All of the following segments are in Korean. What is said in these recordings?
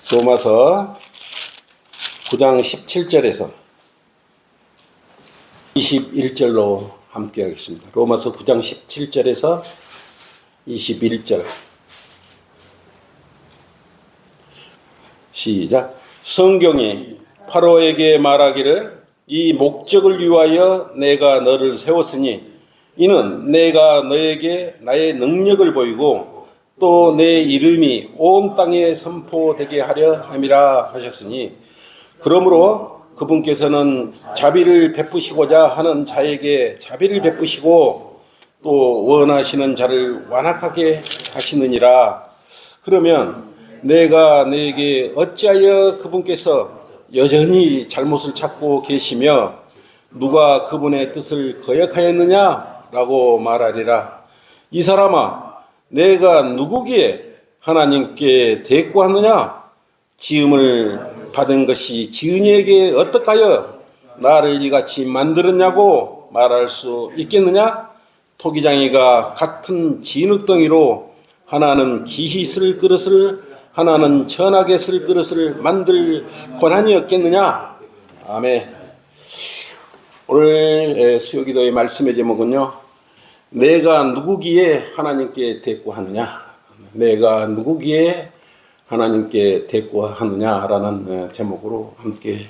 로마서 9장 17절에서 21절로 함께 하겠습니다. 로마서 9장 17절에서 21절. 시작. 성경이 파로에게 말하기를 이 목적을 위하여 내가 너를 세웠으니 이는 내가 너에게 나의 능력을 보이고 또 내 이름이 온 땅에 선포되게 하려 함이라 하셨으니 그러므로 그분께서는 자비를 베푸시고자 하는 자에게 자비를 베푸시고 또 원하시는 자를 완악하게 하시느니라. 그러면 내가 너에게 어찌하여 그분께서 여전히 잘못을 찾고 계시며 누가 그분의 뜻을 거역하였느냐 라고 말하리라. 이 사람아, 내가 누구기에 하나님께 대꾸하느냐? 지음을 받은 것이 지은이에게 어떡하여 나를 이같이 만들었냐고 말할 수 있겠느냐? 토기장이가 같은 진흙덩이로 하나는 기히 쓸 그릇을 하나는 천하게 쓸 그릇을 만들 권한이 없겠느냐? 아멘. 오늘 수요기도의 말씀의 제목은요, 내가 누구기에 하나님께 대꾸하느냐? 내가 누구기에 하나님께 대꾸하느냐라는 제목으로 함께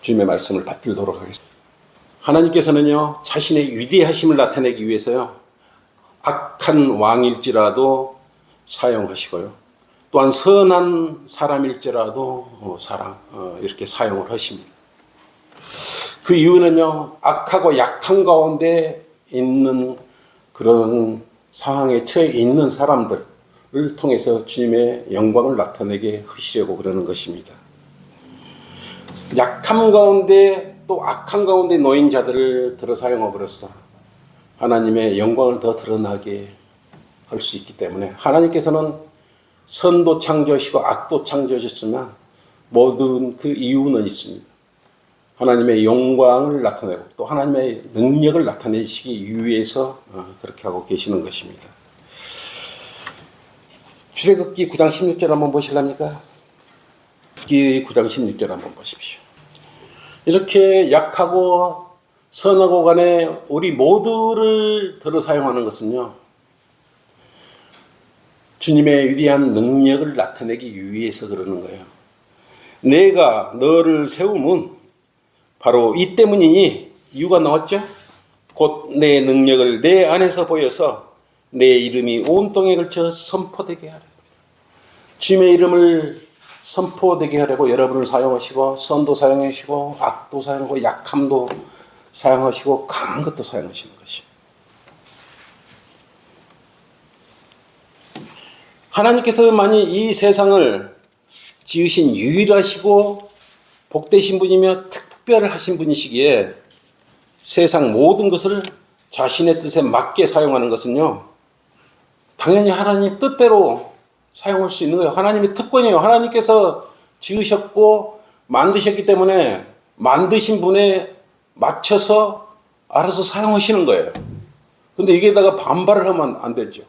주님의 말씀을 받들도록 하겠습니다. 하나님께서는요, 자신의 위대하심을 나타내기 위해서요, 악한 왕일지라도 사용하시고요, 또한 선한 사람일지라도 이렇게 사용을 하십니다. 그 이유는요, 악하고 약한 가운데 있는 그런 상황에 처해 있는 사람들을 통해서 주님의 영광을 나타내게 하시려고 그러는 것입니다. 약함 가운데 또 악한 가운데 놓인 자들을 들어 사용함으로써 하나님의 영광을 더 드러나게 할 수 있기 때문에 하나님께서는 선도 창조하시고 악도 창조하셨지만 모든 그 이유는 있습니다. 하나님의 영광을 나타내고 또 하나님의 능력을 나타내시기 위해서 그렇게 하고 계시는 것입니다. 출애굽기 9장 16절 한번 보실랍니까? 출애굽기 9장 16절 한번 보십시오. 이렇게 약하고 선하고 간에 우리 모두를 들어 사용하는 것은요, 주님의 위대한 능력을 나타내기 위해서 그러는 거예요. 내가 너를 세움은 바로 이 때문이니, 이유가 나왔죠? 곧 내 능력을 내 안에서 보여서 내 이름이 온 땅에 걸쳐 선포되게 하려고. 주님의 이름을 선포되게 하려고 여러분을 사용하시고, 선도 사용하시고, 악도 사용하고, 약함도 사용하시고, 강한 것도 사용하시는 것이에요. 하나님께서만이 이 세상을 지으신 유일하시고 복되신 분이며 특별하신 분이시기에 세상 모든 것을 자신의 뜻에 맞게 사용하는 것은요, 당연히 하나님 뜻대로 사용할 수 있는 거예요. 하나님의 특권이에요. 하나님께서 지으셨고 만드셨기 때문에 만드신 분에 맞춰서 알아서 사용하시는 거예요. 근데 여기에다가 반발을 하면 안 되죠.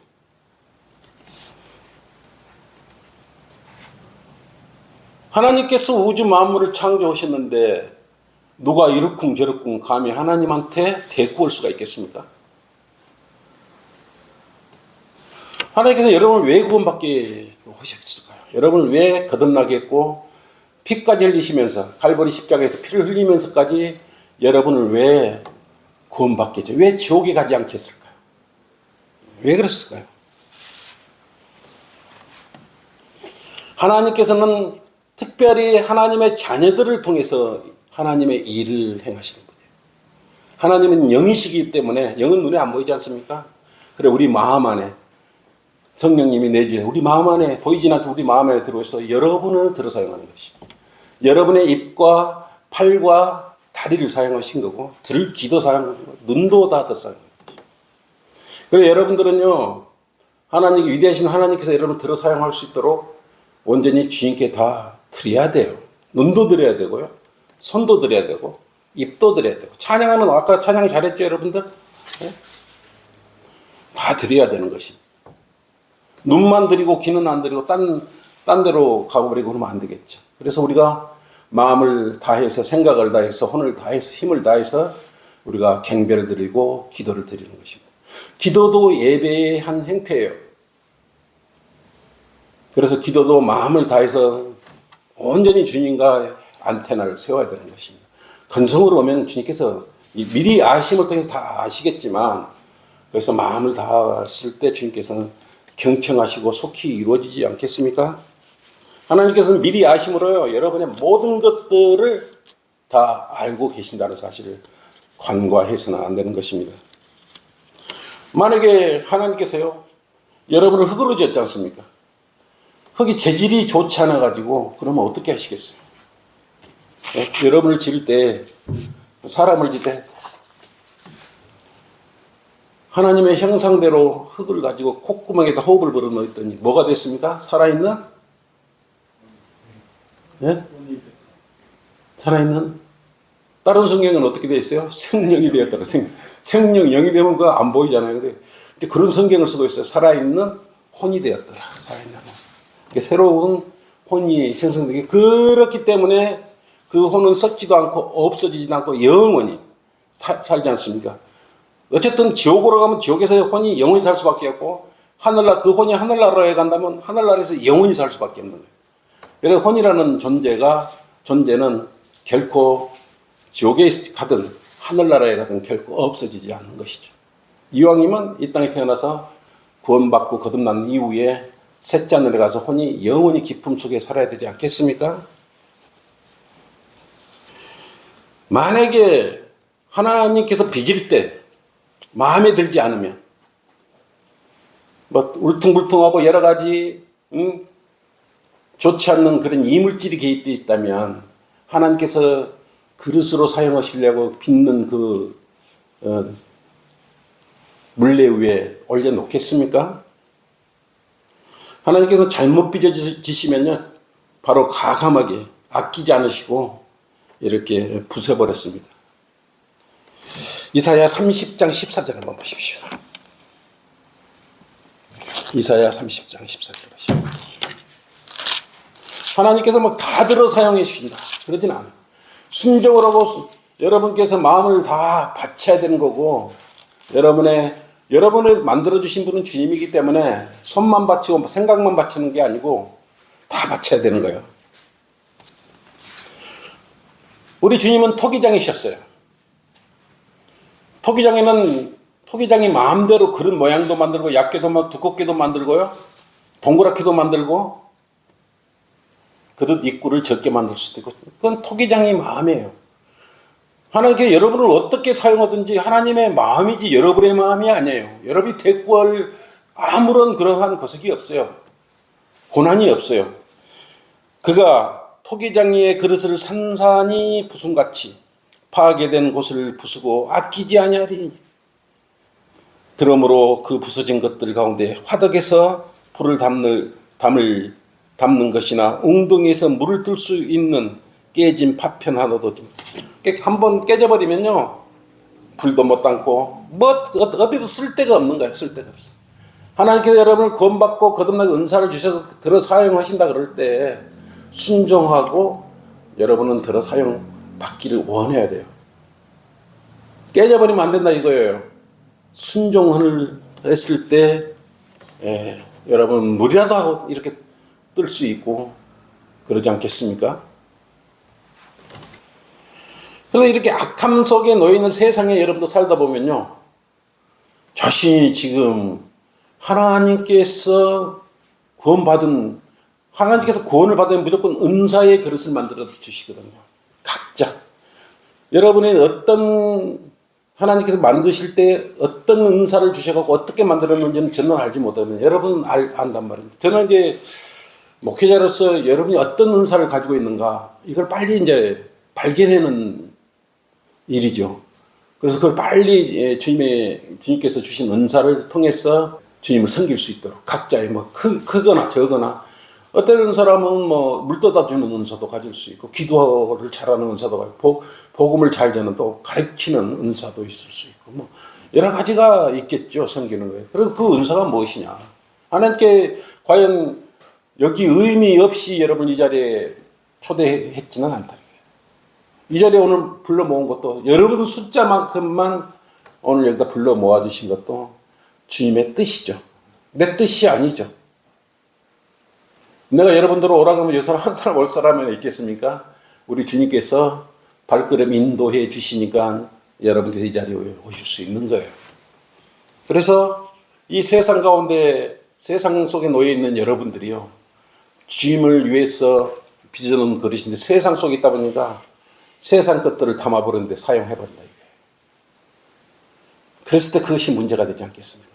하나님께서 우주 만물을 창조하셨는데 누가 이러쿵저러쿵 감히 하나님한테 대꾸할 수가 있겠습니까? 하나님께서 여러분을 왜 구원받게 하셨을까요? 여러분을 왜 거듭나게 했고 피까지 흘리시면서 갈보리 십자가에서 피를 흘리면서까지 여러분을 왜 구원받게 했죠? 왜 지옥에 가지 않게 했을까요? 왜 그랬을까요? 하나님께서는 특별히 하나님의 자녀들을 통해서 하나님의 일을 행하시는 분이에요. 하나님은 영이시기 때문에, 영은 눈에 안 보이지 않습니까? 그래, 우리 마음 안에 성령님이 내주해 우리 마음 안에, 보이진 않도 우리 마음 안에 들어오셔서 여러분을 들어 사용하는 것이, 여러분의 입과 팔과 다리를 사용하신 거고, 들을 귀도 사용하고 눈도 다 들어 사용하는 것이. 그래, 여러분들은요, 하나님, 위대하신 하나님께서 여러분을 들어 사용할 수 있도록 온전히 주님께 다 드려야 돼요. 눈도 드려야 되고요, 손도 드려야 되고, 입도 드려야 되고. 찬양하는, 아까 찬양 잘했죠, 여러분들? 네? 다 드려야 되는 것이. 눈만 드리고 귀는 안 드리고 딴 딴 데로 가버리고 그러면 안 되겠죠. 그래서 우리가 마음을 다해서 생각을 다해서 혼을 다해서 힘을 다해서 우리가 경배를 드리고 기도를 드리는 것입니다. 기도도 예배의 한 행태예요. 그래서 기도도 마음을 다해서 온전히 주님과 안테나를 세워야 되는 것입니다. 건성으로 오면 주님께서 미리 아심을 통해서 다 아시겠지만, 그래서 마음을 다했을 때 주님께서는 경청하시고 속히 이루어지지 않겠습니까? 하나님께서는 미리 아심으로요, 여러분의 모든 것들을 다 알고 계신다는 사실을 간과해서는 안 되는 것입니다. 만약에 하나님께서요, 여러분을 흙으로 지었지 않습니까? 흙이 재질이 좋지 않아 가지고 그러면 어떻게 하시겠어요? 여러분을 지을 때, 사람을 지을 때 하나님의 형상대로 흙을 가지고 콧구멍에다 호흡을 불어넣었더니 뭐가 됐습니까? 살아있는? 예? 살아있는? 다른 성경은 어떻게 되어 있어요? 생명이 되었다고. 생명, 영이 되면 그거 안 보이잖아요. 근데 그런 성경을 쓰고 있어요. 살아있는 혼이 되었더라. 살아있는 혼. 새로운 혼이 생성되게. 그렇기 때문에 그 혼은 썩지도 않고 없어지지도 않고 영원히 살지 않습니까? 어쨌든 지옥으로 가면 지옥에서 혼이 영원히 살 수밖에 없고, 그 혼이 하늘나라에 간다면 하늘나라에서 영원히 살 수밖에 없는 거예요. 그래서 혼이라는 존재는 결코 지옥에 가든 하늘나라에 가든 결코 없어지지 않는 것이죠. 이왕이면 이 땅에 태어나서 구원받고 거듭난 이후에 셋째 하늘에 가서 혼이 영원히 기품 속에 살아야 되지 않겠습니까? 만약에 하나님께서 빚을 때 마음에 들지 않으면, 울퉁불퉁하고 여러 가지 좋지 않는 그런 이물질이 개입되어 있다면 하나님께서 그릇으로 사용하시려고 빚는 그 물레 위에 올려놓겠습니까? 하나님께서 잘못 빚어지시면요, 바로 가감하게 아끼지 않으시고 이렇게 부숴버렸습니다. 이사야 30장 14절 한번 보십시오. 이사야 30장 14절 보십시오. 하나님께서 뭐 다 들어 사용해 주신다 그러진 않아요. 순종을 하고 여러분께서 마음을 다 바쳐야 되는 거고, 여러분을 만들어주신 분은 주님이기 때문에 손만 바치고 생각만 바치는 게 아니고 다 바쳐야 되는 거예요. 우리 주님은 토기장이셨어요. 토기장이 마음대로 그런 모양도 만들고 얇게도 두껍게도 만들고요, 동그랗게도 만들고 그릇 입구를 적게 만들 수도 있고, 그건 토기장의 마음이에요. 하나님께 여러분을 어떻게 사용하든지 하나님의 마음이지 여러분의 마음이 아니에요. 여러분이 대꾸할 아무런 그러한 거석이 없어요. 고난이 없어요. 그가 토기장이의 그릇을 산산히 부순같이 파괴된 곳을 부수고 아끼지 아니하리니, 그러므로 그 부서진 것들 가운데 화덕에서 불을 담는 것이나 웅덩이에서 물을 뜰 수 있는 깨진 파편 하나도 한번 깨져버리면요, 불도 못 담고 어디도 쓸데가 없는 거예요. 쓸데가 없어. 하나님께서 여러분을 구원받고 거듭나게 은사를 주셔서 들어 사용하신다 그럴 때 순종하고 여러분은 들어 사용받기를 원해야 돼요. 깨져버리면 안 된다 이거예요. 순종을 했을 때 여러분 물이라도 하고 이렇게 뜰 수 있고 그러지 않겠습니까? 그런데 이렇게 악함 속에 놓여있는 세상에 여러분도 살다 보면요, 자신이 지금 하나님께서 구원을 받으면 무조건 은사의 그릇을 만들어 주시거든요. 각자 여러분의 하나님께서 만드실 때 어떤 은사를 주셔갖고 어떻게 만들었는지는 저는 알지 못하거든요. 여러분은 안단 말입니다. 저는 이제 목회자로서 여러분이 어떤 은사를 가지고 있는가, 이걸 빨리 이제 발견하는 일이죠. 그래서 그걸 빨리 주님께서 주신 은사를 통해서 주님을 섬길 수 있도록 각자의 크거나 적거나, 어떤 사람은 물 떠다 주는 은사도 가질 수 있고, 기도를 잘하는 은사도 가지고, 복음을 잘 전하는 또 가르치는 은사도 있을 수 있고, 여러 가지가 있겠죠. 섬기는 거에. 그리고 그 은사가 무엇이냐? 하나님께 과연 여기 의미 없이 여러분 이 자리에 초대했지는 않다. 이 자리에 오늘 불러 모은 것도 여러분 숫자만큼만 오늘 여기다 불러 모아주신 것도 주님의 뜻이죠. 내 뜻이 아니죠. 내가 여러분들 오라 그러면 이 사람 한 사람 올 사람이 있겠습니까? 우리 주님께서 발걸음 인도해 주시니까 여러분께서 이 자리에 오실 수 있는 거예요. 그래서 이 세상 가운데 세상 속에 놓여 있는 여러분들이요, 주님을 위해서 빚어놓은 그릇인데 세상 속에 있다 보니까 세상 것들을 담아버렸는데 사용해버린다 이게. 그랬을 때 그것이 문제가 되지 않겠습니까?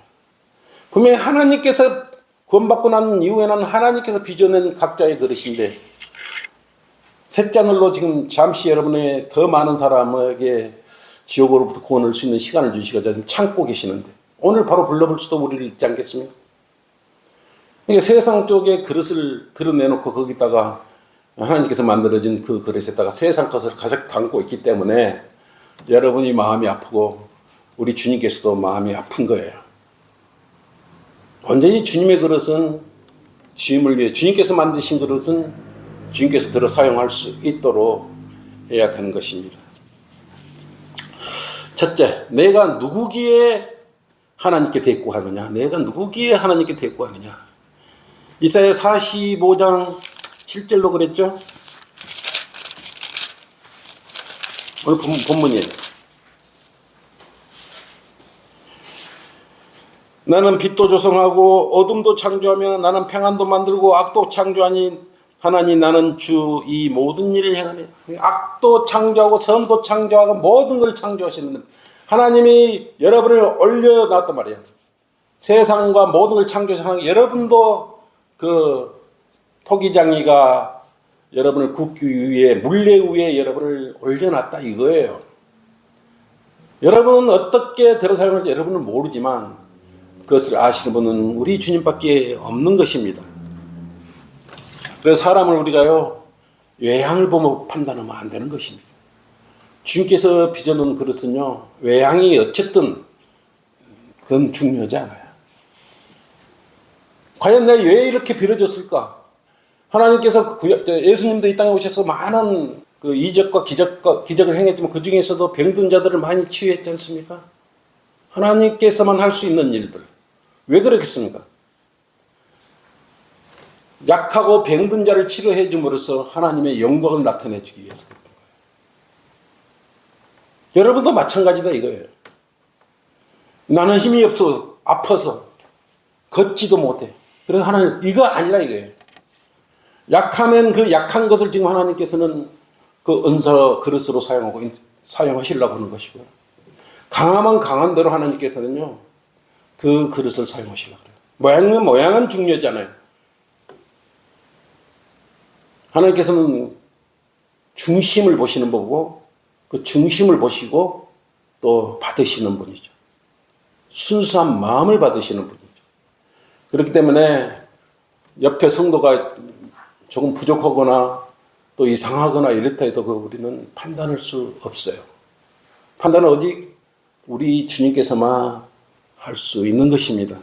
분명히 하나님께서 구원받고 난 이후에는 하나님께서 빚어낸 각자의 그릇인데 셋자늘로 지금 잠시 여러분의 더 많은 사람에게 지옥으로부터 구원할 수 있는 시간을 주시고자 지금 참고 계시는데 오늘 바로 불러볼 수도 우리를 있지 않겠습니까? 그러니까 세상 쪽에 그릇을 드러내놓고 거기다가 하나님께서 만들어진 그 그릇에다가 세상 것을 가득 담고 있기 때문에 여러분이 마음이 아프고 우리 주님께서도 마음이 아픈 거예요. 완전히 주님의 그릇은 주님을 위해, 주님께서 만드신 그릇은 주님께서 들어 사용할 수 있도록 해야 되는 것입니다. 첫째, 내가 누구기에 하나님께 대꾸하느냐? 내가 누구기에 하나님께 대꾸하느냐? 이사야 45장 7절로 그랬죠? 오늘 본문이에요. 나는 빛도 조성하고 어둠도 창조하며 나는 평안도 만들고 악도 창조하니 하나니 나는 주 이 모든 일을 행하며. 악도 창조하고 선도 창조하고 모든 걸 창조하시는 하나님이 여러분을 올려놨단 말이에요. 세상과 모든 걸 창조하시는 여러분도 그 토기장이가 여러분을 굽기 위해 물레 위에 여러분을 올려놨다 이거예요. 여러분은 어떻게 들어 사용할지 여러분은 모르지만 그것을 아시는 분은 우리 주님밖에 없는 것입니다. 그래서 사람을 우리가요 외향을 보며 판단하면 안 되는 것입니다. 주님께서 빚어놓은 그릇은요 외향이 어쨌든 그건 중요하지 않아요. 과연 내가 왜 이렇게 빌어줬을까? 하나님께서 예수님도 이 땅에 오셔서 많은 그 이적과 기적을 행했지만 그 중에서도 병든 자들을 많이 치유했지 않습니까? 하나님께서만 할 수 있는 일들. 왜 그렇겠습니까? 약하고 병든 자를 치료해 줌으로써 하나님의 영광을 나타내 주기 위해서 그랬던 거예요. 여러분도 마찬가지다 이거예요. 나는 힘이 없어 아파서 걷지도 못해. 그래서 하나님 이거 아니라 이거예요. 약하면 그 약한 것을 지금 하나님께서는 그 은사 그릇으로 사용하시려고 하는 것이고요. 강하면 강한 대로 하나님께서는요 그 그릇을 사용하시려고 그래요. 모양은 중요하잖아요. 하나님께서는 중심을 보시는 거고 그 중심을 보시고 또 받으시는 분이죠. 순수한 마음을 받으시는 분이죠. 그렇기 때문에 옆에 성도가 조금 부족하거나 또 이상하거나 이렇다 해도 우리는 판단할 수 없어요. 판단은 오직 우리 주님께서만 할 수 있는 것입니다.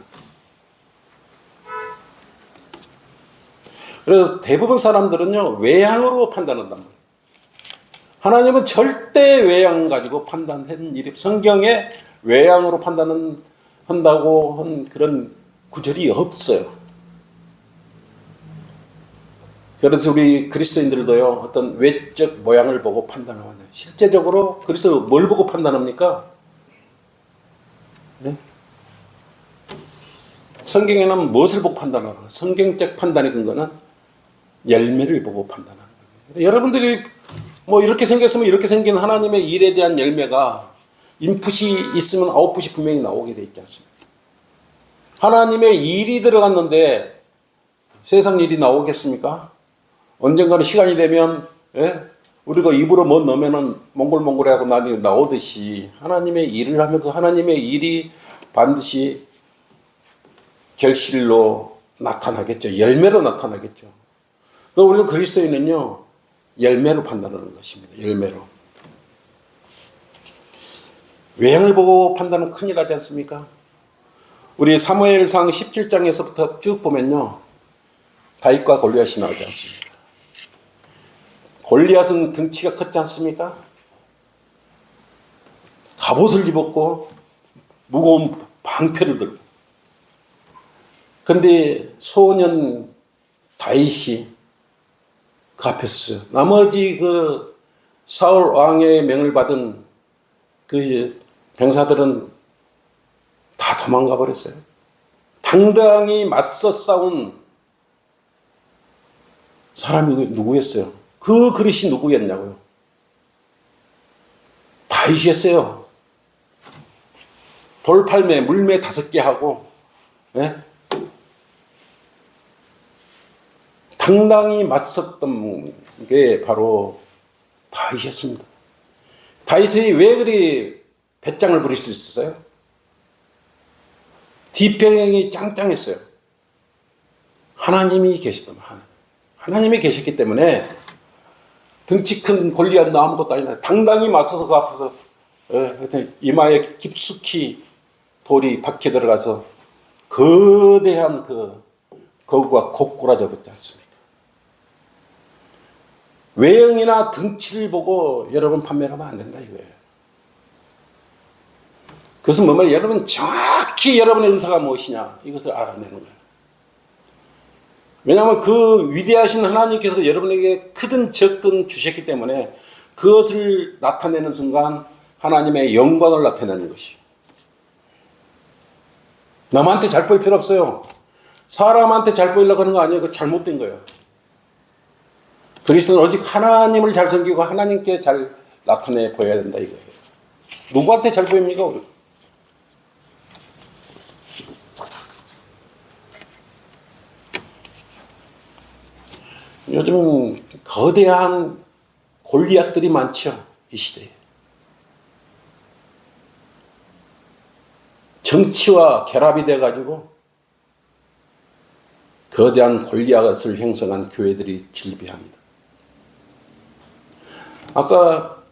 그래서 대부분 사람들은요 외향으로 판단한단 말이에요. 하나님은 절대 외향 가지고 판단한 일이 성경에 외향으로 판단한다고 한 그런 구절이 없어요. 그래서 우리 그리스도인들도요 어떤 외적 모양을 보고 판단하면 돼요. 실제적으로 그리스도 뭘 보고 판단합니까? 네? 성경에는 무엇을 보고 판단하나? 성경적 판단의 근거는 열매를 보고 판단하는 거예요. 여러분들이 뭐 이렇게 생겼으면 이렇게 생긴 하나님의 일에 대한 열매가 인풋이 있으면 아웃풋이 분명히 나오게 돼 있지 않습니까? 하나님의 일이 들어갔는데 세상 일이 나오겠습니까? 언젠가는 시간이 되면 우리가 입으로 뭐 넣으면은 몽골몽골하고 나오듯이 하나님의 일을 하면 그 하나님의 일이 반드시 결실로 나타나겠죠. 열매로 나타나겠죠. 우리는 그리스도인은요 열매로 판단하는 것입니다. 열매로. 외향을 보고 판단하면 큰일 나지 않습니까? 우리 사무엘상 17장에서부터 쭉 보면요 다윗과 골리앗이 나오지 않습니까? 골리앗은 등치가 컸지 않습니까? 갑옷을 입었고 무거운 방패를 들고. 근데 소년 다윗이 그 앞에 서요. 나머지 그 사울 왕의 명을 받은 그 병사들은 다 도망가 버렸어요. 당당히 맞서 싸운 사람이 누구였어요? 그 그릇이 누구였냐고요? 다윗이었어요. 돌팔매, 물매 5개 하고, 예? 당당히 맞섰던 게 바로 다윗이었습니다. 다윗이 왜 그리 배짱을 부릴 수 있었어요? 뒷배경이 짱짱했어요. 하나님이 계시더만, 하나님이 계셨기 때문에 등치 큰 골리앗 아무것도 아니라 당당히 맞서서 그 앞에서 이마에 깊숙이 돌이 박혀 들어가서 거대한 그 거구가 고꾸라져 버렸지 않습니까? 외형이나 등치를 보고 여러분 판매하면 안 된다 이거예요. 그것은 뭐 말이에요? 여러분 정확히 여러분의 은사가 무엇이냐 이것을 알아내는 거예요. 왜냐하면 그 위대하신 하나님께서 여러분에게 크든 적든 주셨기 때문에 그것을 나타내는 순간 하나님의 영광을 나타내는 것이. 남한테 잘 보일 필요 없어요. 사람한테 잘 보이려고 하는 거 아니에요. 그거 잘못된 거예요. 그리스도는 오직 하나님을 잘 섬기고 하나님께 잘 나타내 보여야 된다 이거예요. 누구한테 잘 보입니까? 요즘 거대한 골리앗들이 많죠. 이 시대에. 정치와 결합이 돼가지고 거대한 골리앗을 형성한 교회들이 즐비합니다. 아까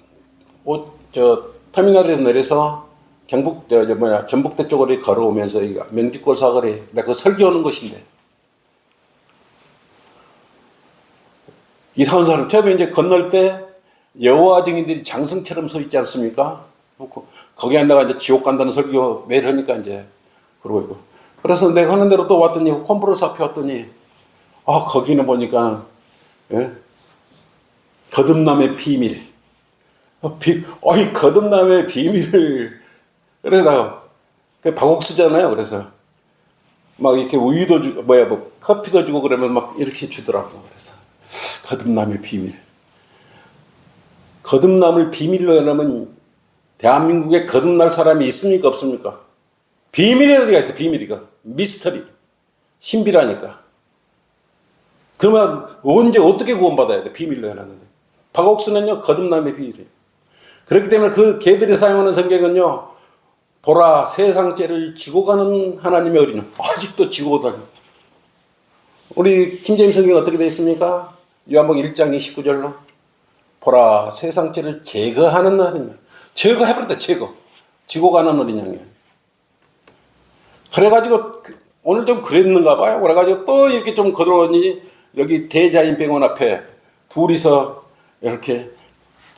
터미널에서 내려서 전북대 쪽으로 걸어오면서 면기골 사거리 내가 그 설교하는 것인데 이상한 사람 처음에 이제 건널 때 여호와 증인들이 장성처럼 서 있지 않습니까? 거기 앉아가 이제 지옥 간다는 설교 매일 하니까 이제 그러고 있고. 그래서 내가 하는 대로 또 왔더니 홈브로스 앞에 왔더니 거기는 보니까 거듭남의 비밀. 거듭남의 비밀을 그래서 그 박옥수잖아요. 그래서 막 이렇게 우유도 주고 커피도 주고 그러면 막 이렇게 주더라고. 그래서 거듭남의 비밀. 거듭남을 비밀로 해놓으면 대한민국에 거듭날 사람이 있습니까? 없습니까? 비밀이 어디가 있어? 비밀이가. 미스터리. 신비라니까. 그러면 언제 어떻게 구원받아야 돼? 비밀로 해놨는데. 박옥수는요, 거듭남의 비밀이에요. 그렇기 때문에 그 개들이 사용하는 성경은요, 보라, 세상 죄를 지고 가는 하나님의 어린이. 아직도 지고 다녀. 우리 킹제임 성경 어떻게 되어 있습니까? 요한복음 1장 29절로. 보라, 세상 죄를 제거하는 어린이. 제거해버렸다, 제거. 지고 가는 어린 양이에요. 그래가지고, 오늘 좀 그랬는가 봐요. 그래가지고 또 이렇게 좀 걸어오니, 여기 대자인병원 앞에 둘이서 이렇게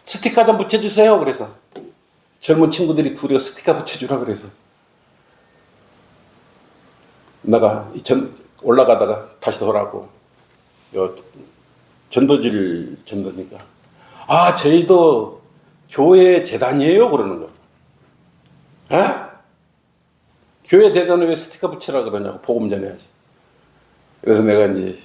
스티커 좀 붙여주세요. 그래서 젊은 친구들이 둘이서 스티커 붙여주라 그래서 내가 올라가다가 다시 돌아가고 전도니까 저희도 교회 재단이에요 그러는 거예요. 에? 교회 대단에 왜 스티커 붙이라 그러냐고. 복음 전해야지. 그래서 내가 이제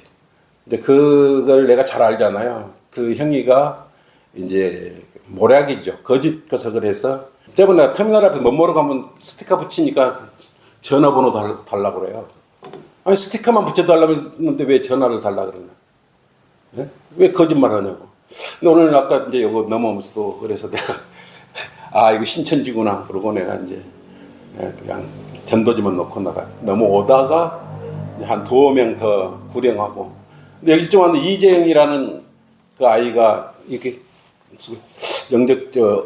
그걸 내가 잘 알잖아요. 그 형이가 이제 모략이죠. 거짓 거석을 해서 저번에 내가 터미널 앞에 멋모르 가면 스티커 붙이니까 전화번호 달라고 그래요. 아니 스티커만 붙여달라는데 왜 전화를 달라 그러냐. 네? 왜 거짓말 하냐고. 근데 오늘 아까 이제 이거 넘어오면서도 그래서 내가 이거 신천지구나 그러고 내가 이제 그냥 전도지만 놓고 넘어오다가 한 2명 더 구령하고. 근데 여기 좀 하는 이재영이라는 그 아이가 이렇게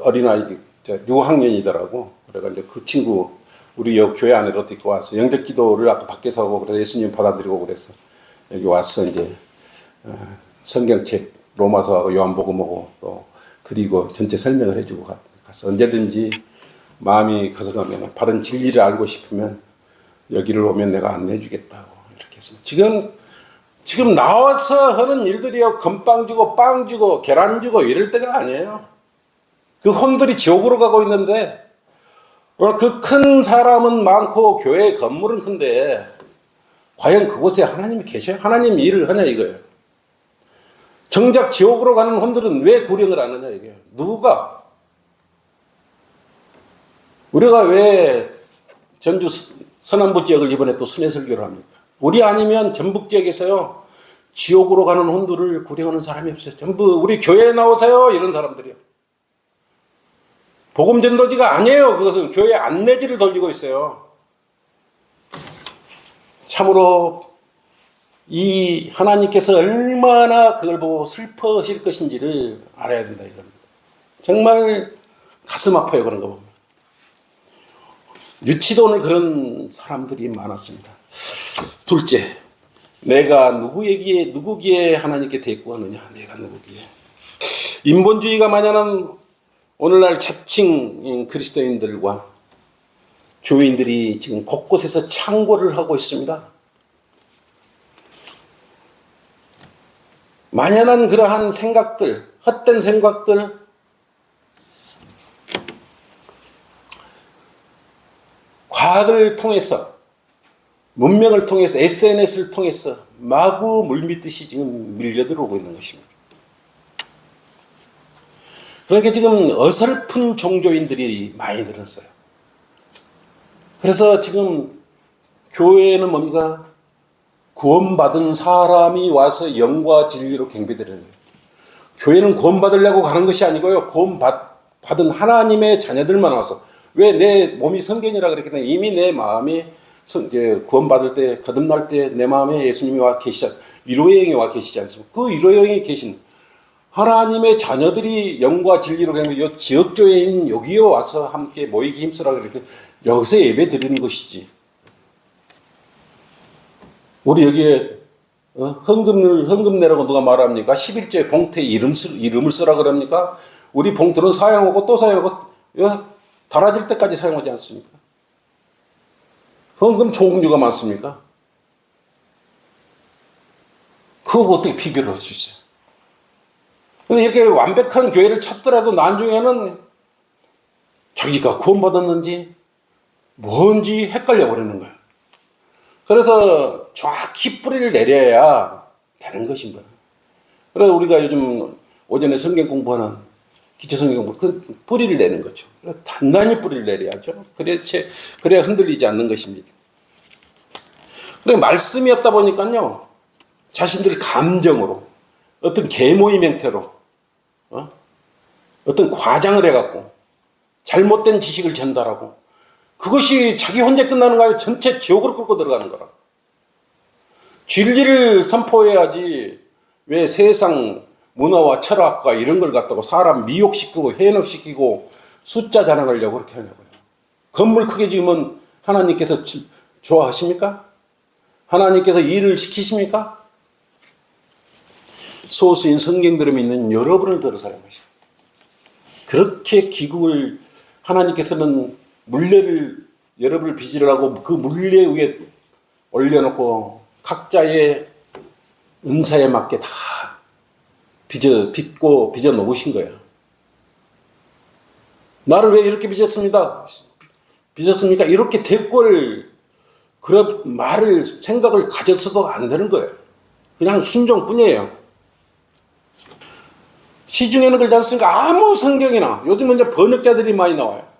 어린아이 6학년이더라고. 그래가지고 그 친구 우리 교회 안에로 데리고 와서 영적 기도를 아까 밖에서 하고 그래서 예수님 받아들이고 그래서 여기 와서 이제 성경책 로마서하고 요한복음하고 또 드리고 전체 설명을 해주고 가서 언제든지 마음이 거서가면 바른 진리를 알고 싶으면 여기를 오면 내가 안내해 주겠다고 이렇게 했습니다. 지금 나와서 하는 일들이요, 건빵 주고 빵 주고 계란 주고 이럴 때가 아니에요. 그 혼들이 지옥으로 가고 있는데, 그 큰 사람은 많고 교회 건물은 큰데 과연 그곳에 하나님이 계셔요? 하나님 일을 하냐 이거예요. 정작 지옥으로 가는 혼들은 왜 구령을 안 하냐 이거예요. 누가? 우리가 왜 전주 서남부 지역을 이번에 또 순회설교를 합니까? 우리 아니면 전북 지역에서요, 지옥으로 가는 혼들을 구령하는 사람이 없어요. 전부 우리 교회에 나오세요 이런 사람들이요. 복음전도지가 아니에요. 그것은 교회 안내지를 돌리고 있어요. 참으로 이 하나님께서 얼마나 그걸 보고 슬퍼하실 것인지를 알아야 된다 이겁니다. 정말 가슴 아파요, 그런 거 보면. 유치도는 그런 사람들이 많았습니다. 둘째, 내가 누구기에 하나님께 대꾸하느냐. 내가 누구기에. 인본주의가 만연한 오늘날 자칭 그리스도인들과 교인들이 지금 곳곳에서 창궐을 하고 있습니다. 만연한 그러한 생각들, 헛된 생각들, 과학을 통해서, 문명을 통해서, SNS를 통해서 마구 물밀듯이 지금 밀려들어오고 있는 것입니다. 그러니까 지금 어설픈 종교인들이 많이 늘었어요. 그래서 지금 교회는 뭡니까? 구원받은 사람이 와서 영과 진리로 경배드리는 거예요. 교회는 구원받으려고 가는 것이 아니고요, 구원받은 하나님의 자녀들만 와서. 왜 내 몸이 성전이라 그랬겠냐? 이미 내 마음이 구원받을 때, 거듭날 때 내 마음에 예수님이 와 계시지, 위로의 영이 와 계시지 않습니까? 그 위로의 영이 계신 하나님의 자녀들이 영과 진리로 그냥 요 지역교회인 여기에 와서 함께 모이기 힘쓰라 그랬더니 여기서 예배 드리는 것이지. 우리 여기에 헌금 내라고 누가 말합니까? 11조에 봉투에 이름을 쓰라 그럽니까? 우리 봉투는 사용하고 또 사용하고 달아질 때까지 사용하지 않습니까? 헌금 종류가 많습니까? 그거 어떻게 비교를 할 수 있어요? 근데 이렇게 완벽한 교회를 찾더라도 나중에는 자기가 구원받았는지 뭔지 헷갈려 버리는 거예요. 그래서 정확히 뿌리를 내려야 되는 것입니다. 그래서 우리가 요즘 오전에 성경 공부하는 기초 성경 공부, 그 뿌리를 내는 거죠. 단단히 뿌리를 내려야죠. 그래야 흔들리지 않는 것입니다. 그래 말씀이 없다 보니까요, 자신들이 감정으로 어떤 계모임 형태로 어떤 과장을 해갖고 잘못된 지식을 전달하고 그것이 자기 혼자 끝나는 거 아니고 전체 지옥으로 끌고 들어가는 거라. 진리를 선포해야지 왜 세상 문화와 철학과 이런 걸 갖다가 사람 미혹시키고 해역시키고 숫자 자랑하려고 그렇게 하냐고요. 건물 크게 지으면 하나님께서 좋아하십니까? 하나님께서 일을 시키십니까? 소수인 성경들을 믿는 여러분을 들어서 하는 것입니다. 그렇게 기국을 하나님께서는 물레를 여러분을 빚으라고 그 물레 위에 올려놓고 각자의 은사에 맞게 다 빚어 놓으신 거예요. 나를 왜 이렇게 빚었습니까? 이렇게 대꾸를, 그런 생각을 가졌어도 안 되는 거예요. 그냥 순종뿐이에요. 시중에는 그렇지 않습니까? 아무 성경이나 요즘은 이제 번역자들이 많이 나와요.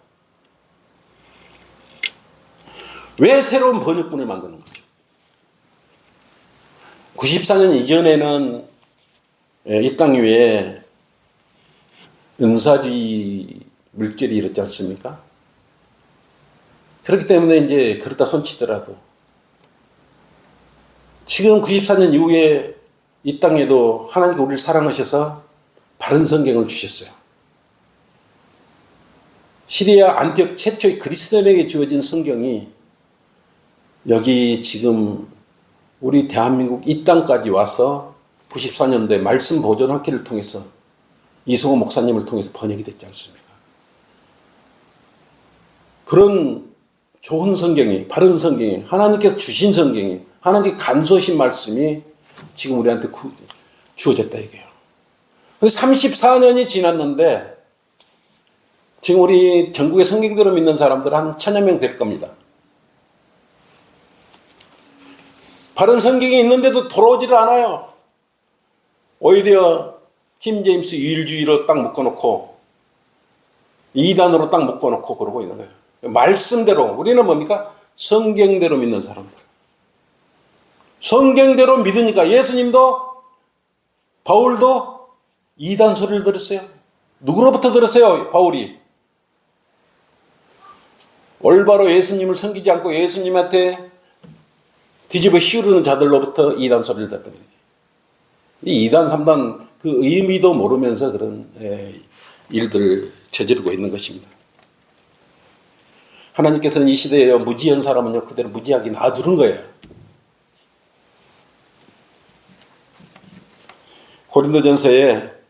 왜 새로운 번역본을 만드는 거죠? 94년 이전에는 이 땅 위에 은사주의 물결이 일었지 않습니까? 그렇기 때문에 이제 그렇다 손치더라도 지금 94년 이후에 이 땅에도 하나님께 우리를 사랑하셔서 바른 성경을 주셨어요. 시리아 안티옥 최초의 그리스도인에게 주어진 성경이 여기 지금 우리 대한민국 이 땅까지 와서 94년도에 말씀 보존학회를 통해서 이승호 목사님을 통해서 번역이 됐지 않습니까? 그런 좋은 성경이, 바른 성경이, 하나님께서 주신 성경이, 하나님께 간소하신 말씀이 지금 우리한테 주어졌다 이게요. 34년이 지났는데 지금 우리 전국의 성경대로 믿는 사람들 한 1000여 명 될 겁니다. 바른 성경이 있는데도 돌아오지를 않아요. 오히려 킹제임스 유일주의로 딱 묶어놓고 이단으로 딱 묶어놓고 그러고 있는 거예요. 말씀대로, 우리는 뭡니까? 성경대로 믿는 사람들. 성경대로 믿으니까 예수님도 바울도 이단 소리를 들었어요. 누구로부터 들었어요? 바울이. 올바로 예수님을 섬기지 않고 예수님한테 뒤집어 씌우는 자들로부터 이단 소리를 듣더니 이 2단, 3단 그 의미도 모르면서 그런 일들을 저지르고 있는 것입니다. 하나님께서는 이 시대에 무지한 사람은요 그대로 무지하게 놔두는 거예요. 고린도전서에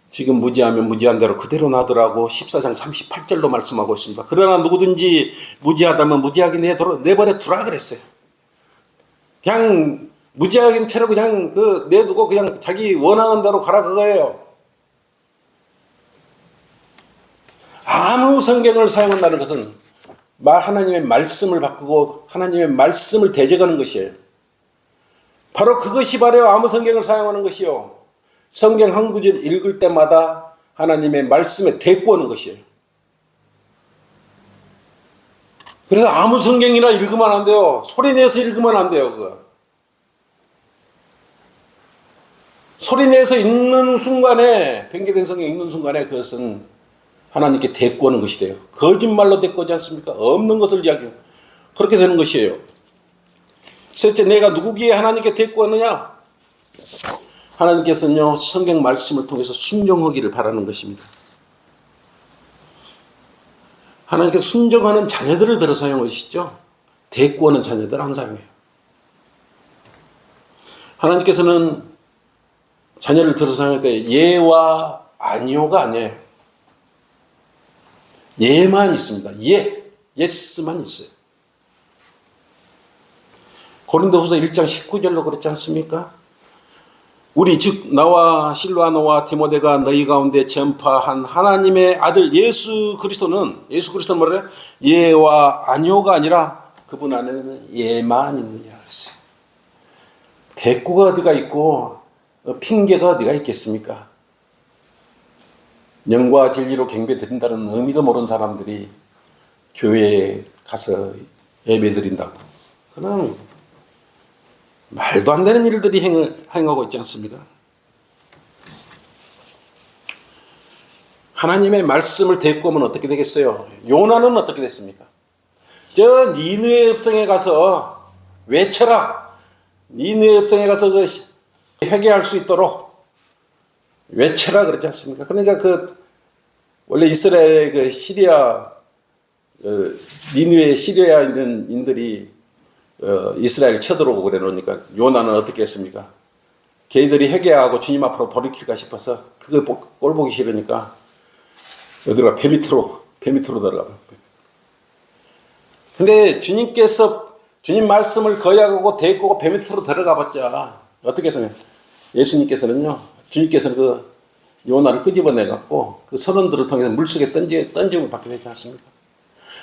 지금 무지하면 무지한 대로 그대로 놔두라고 14장 38절로 말씀하고 있습니다. 그러나 누구든지 무지하다면 무지하게 내버려 두라 그랬어요. 그냥 무지하게 채로 그냥 내두고 그냥 자기 원하는 대로 가라 그거예요. 아무 성경을 사용한다는 것은 하나님의 말씀을 바꾸고 하나님의 말씀을 대적하는 것이에요. 바로 그것이 바로 아무 성경을 사용하는 것이요. 성경 한 구절 읽을 때마다 하나님의 말씀에 대꾸하는 것이에요. 그래서 아무 성경이나 읽으면 안 돼요. 소리내서 읽으면 안 돼요. 그거. 소리내서 읽는 순간에, 변개된 성경 읽는 순간에 그것은 하나님께 대꾸하는 것이 돼요. 거짓말로 대꾸하지 않습니까? 없는 것을 이야기해요. 그렇게 되는 것이에요. 셋째, 내가 누구기에 하나님께 대꾸하느냐? 하나님께서는요, 성경 말씀을 통해서 순종하기를 바라는 것입니다. 하나님께서 순종하는 자녀들을 들어 사용하시죠. 대꾸하는 자녀들 안 사용해요. 하나님께서는 자녀를 들어 사용할 때 예와 아니오가 아니에요. 예만 있습니다. 예스만 있어요. 고린도후서 1장 19절로 그랬지 않습니까? 우리 즉 나와 실와노와 디모데가 너희 가운데 전파한 하나님의 아들 예수 그리스도는 뭐래요? 예와 아니오가 아니라 그분 안에는 예만 있느냐 그랬어요. 대꾸가 어디가 있고 핑계가 어디가 있겠습니까? 영과 진리로 경배 드린다는 의미도 모르는 사람들이 교회에 가서 예배 드린다고 그냥 말도 안 되는 일들이 행하고 있지 않습니까? 하나님의 말씀을 대꾸하면 어떻게 되겠어요? 요나는 어떻게 됐습니까? 저 니느웨 읍성에 가서 외쳐라. 니느웨 읍성에 가서 회개할 수 있도록 외쳐라 그랬지 않습니까? 그러니까 원래 이스라엘의 시리아 니느웨 시리아 있는 인들이 이스라엘 쳐들어오고 그래 놓으니까 요나는 어떻게 했습니까? 걔들이 회개하고 주님 앞으로 돌이킬까 싶어서 그거 꼴 보기 싫으니까 어디가 배 밑으로 들어가. 근데 주님께서 주님 말씀을 거역하고 대꾸고 배 밑으로 들어가 봤자 어떻게 했어요? 예수님께서는요, 주님께서는 그 요나를 끄집어내 갖고 그 선원들을 통해서 물속에 던짐을 받게 되지 않습니까?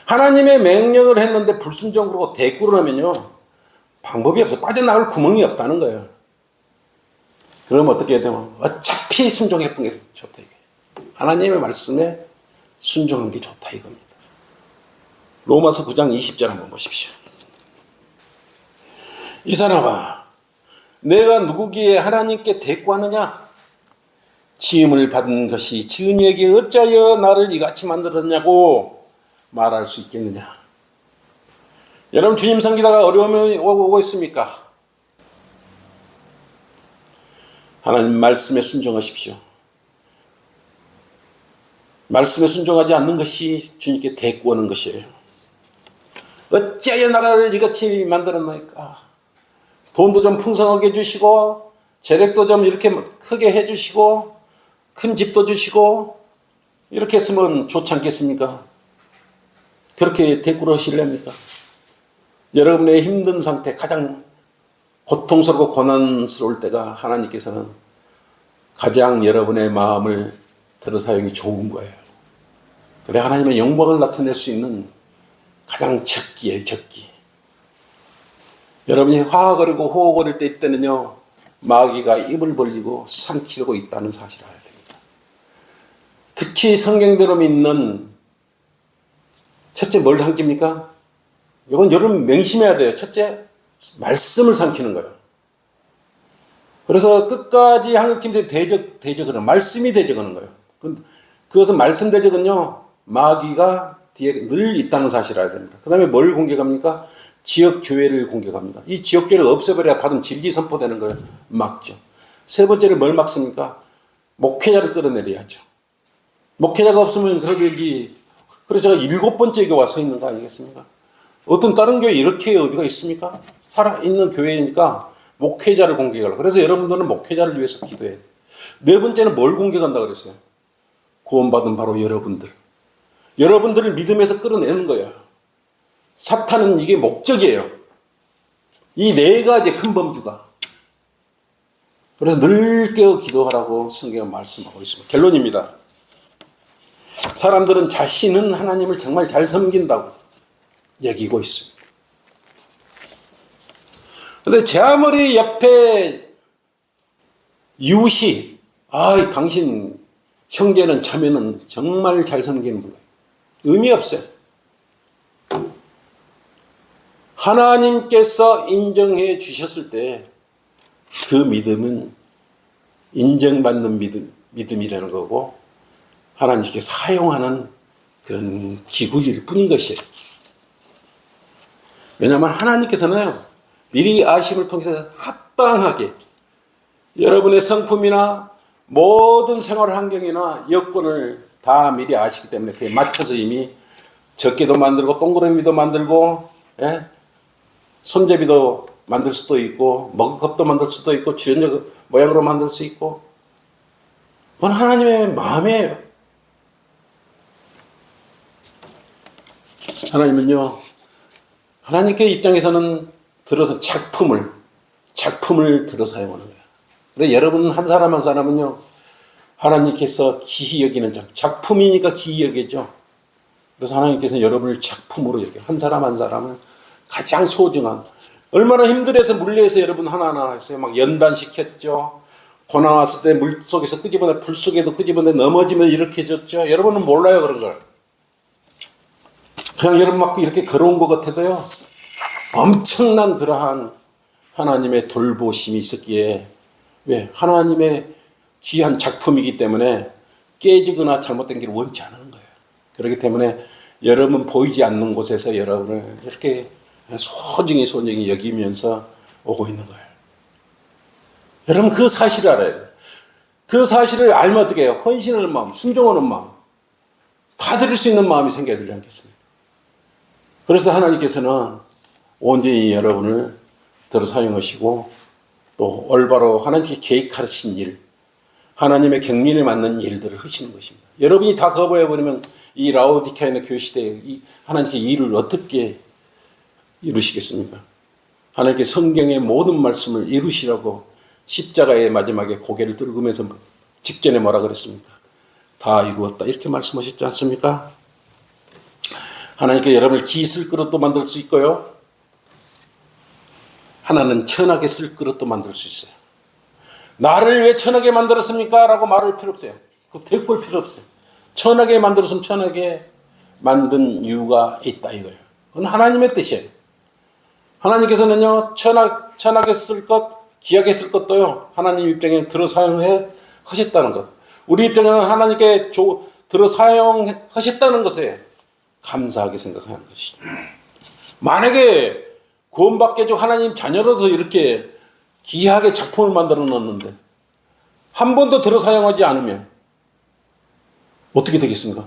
하나님의 명령을 했는데 불순종으로 대꾸를 하면요 방법이 없어. 빠져나갈 구멍이 없다는 거예요. 그러면 어떻게 해야 되면 어차피 순종해본 게 좋다 이게. 하나님의 말씀에 순종한 게 좋다 이겁니다. 로마서 9장 20절 한번 보십시오. 이 사람아 내가 누구기에 하나님께 대꾸하느냐? 지음을 받은 것이 지은 이에게 어찌하여 나를 이같이 만들었냐고 말할 수 있겠느냐? 여러분 주님 섬기다가 어려움이 오고 있습니까? 하나님 말씀에 순종하십시오. 말씀에 순종하지 않는 것이 주님께 대꾸하는 것이에요. 어찌하여 나를 이같이 만들었나이까? 돈도 좀 풍성하게 주시고 재력도 좀 이렇게 크게 해주시고 큰 집도 주시고 이렇게 했으면 좋지 않겠습니까? 그렇게 대꾸를 하시렵니까? 여러분의 힘든 상태, 가장 고통스럽고 고난스러울 때가 하나님께서는 가장 여러분의 마음을 들어 사용이 좋은 거예요. 그래 하나님의 영광을 나타낼 수 있는 가장 적기예요, 적기. 여러분이 화거리고 호호거릴 때 이때는요, 마귀가 입을 벌리고 삼키고 있다는 사실을 알아야 됩니다. 특히 성경대로 믿는 첫째 뭘 삼킵니까? 이건 여러분 명심해야 돼요. 첫째, 말씀을 삼키는 거예요. 그래서 끝까지 하나님께 대적하는, 말씀이 대적하는 거예요. 그것은 말씀 대적은요, 마귀가 뒤에 늘 있다는 사실을 알아야 됩니다. 그 다음에 뭘 공격합니까? 지역교회를 공격합니다. 이 지역교회를 없애버려야 받은 진리 선포되는 걸 막죠. 세 번째는 뭘 막습니까? 목회자를 끌어내려야죠. 목회자가 없으면 그래서 제가 7번째 교회 와서 있는 거 아니겠습니까? 어떤 다른 교회 이렇게 어디가 있습니까? 살아있는 교회니까 목회자를 공격하려고. 그래서 여러분들은 목회자를 위해서 기도해야 돼요. 네 번째는 뭘 공격한다고 그랬어요? 구원받은 바로 여러분들. 여러분들을 믿음에서 끌어내는 거예요. 사탄은 이게 목적이에요. 이 네 가지 큰 범주가. 그래서 늘 깨어 기도하라고 성경은 말씀하고 있습니다. 결론입니다. 사람들은 자신은 하나님을 정말 잘 섬긴다고 여기고 있습니다. 그런데 제 아무리 옆에 이웃이 당신 형제는 자매는 정말 잘 섬기는 분이에요. 의미 없어요. 하나님께서 인정해 주셨을 때 그 믿음은 인정받는 믿음이라는 거고 하나님께 사용하는 그런 기구일 뿐인 것이에요. 왜냐하면 하나님께서는 미리 아심을 통해서 합당하게 여러분의 성품이나 모든 생활 환경이나 여건을 다 미리 아시기 때문에 그에 맞춰서 이미 적게도 만들고 동그라미도 만들고 손잡이도 만들 수도 있고 머그컵도 만들 수도 있고 주연자 모양으로 만들 수 있고 그건 하나님의 마음이에요. 하나님은요, 하나님께 입장에서는 들어서 작품을 들어 사용하는 거예요. 그래서 여러분 한 사람 한 사람은요, 하나님께서 기히 여기는 작품이니까 기히 여기죠. 그래서 하나님께서 여러분을 작품으로 여겨. 한 사람 한 사람은 가장 소중한, 얼마나 힘들어서 물리에서 여러분 하나하나 했어요. 막 연단시켰죠. 고난 왔을 때 물 속에서 끄집어내, 불 속에도 끄집어내 넘어지면 이렇게 해줬죠. 여러분은 몰라요, 그런 걸. 그냥 여러분 막 이렇게 걸어온 것 같아도요, 엄청난 그러한 하나님의 돌보심이 있었기에, 왜? 하나님의 귀한 작품이기 때문에 깨지거나 잘못된 길을 원치 않는 거예요. 그렇기 때문에 여러분 보이지 않는 곳에서 여러분을 이렇게 소중히 여기면서 오고 있는 거예요. 여러분 그 사실을 알아야 돼요. 그 사실을 알면 어떻게 해요? 헌신하는 마음, 순종하는 마음, 다 드릴 수 있는 마음이 생겨야 되지 않겠습니까? 그래서 하나님께서는 온전히 여러분을 들어 사용하시고 또 올바로 하나님께 계획하신 일, 하나님의 경륜에 맞는 일들을 하시는 것입니다. 여러분이 다 거부해버리면 이 라오디케아의 교회 시대에 하나님께 일을 어떻게 이루시겠습니까? 하나님께 성경의 모든 말씀을 이루시라고 십자가의 마지막에 고개를 들으면서 직전에 뭐라 그랬습니까? 다 이루었다 이렇게 말씀하셨지 않습니까? 하나님께 여러분을 기 쓸 그릇도 만들 수 있고요, 하나는 천하게 쓸 그릇도 만들 수 있어요. 나를 왜 천하게 만들었습니까? 라고 말할 필요 없어요. 그 대꾸할 필요 없어요. 천하게 만들었으면 천하게 만든 이유가 있다 이거예요. 그건 하나님의 뜻이에요. 하나님께서는요, 천하게 쓸 것, 귀하게 쓸 것도요, 하나님 입장에 들어 사용하셨다는 것. 우리 입장에는 하나님께 들어 사용하셨다는 것에 감사하게 생각하는 것이죠. 만약에 구원받게 해주고 하나님 자녀로서 이렇게 귀하게 작품을 만들어 놨는데 한 번도 들어 사용하지 않으면 어떻게 되겠습니까?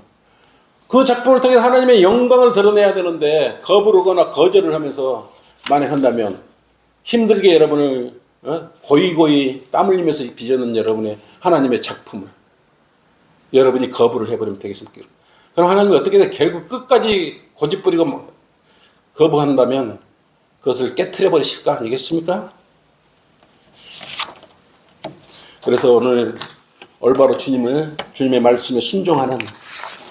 그 작품을 통해 하나님의 영광을 드러내야 되는데 거부르거나 거절을 하면서 만약 한다면 힘들게 여러분을 고이고이 땀 흘리면서 빚어낸 여러분의 하나님의 작품을 여러분이 거부를 해버리면 되겠습니까? 그럼 하나님은 어떻게 돼? 결국 끝까지 고집부리고 거부한다면 그것을 깨트려 버리실 거 아니겠습니까? 그래서 오늘 올바로 주님의 말씀에 순종하는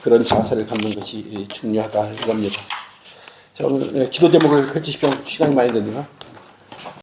그런 자세를 갖는 것이 중요하다 이겁니다. 자, 오늘 기도 제목을 펼치십시오. 시간이 많이 됐네요.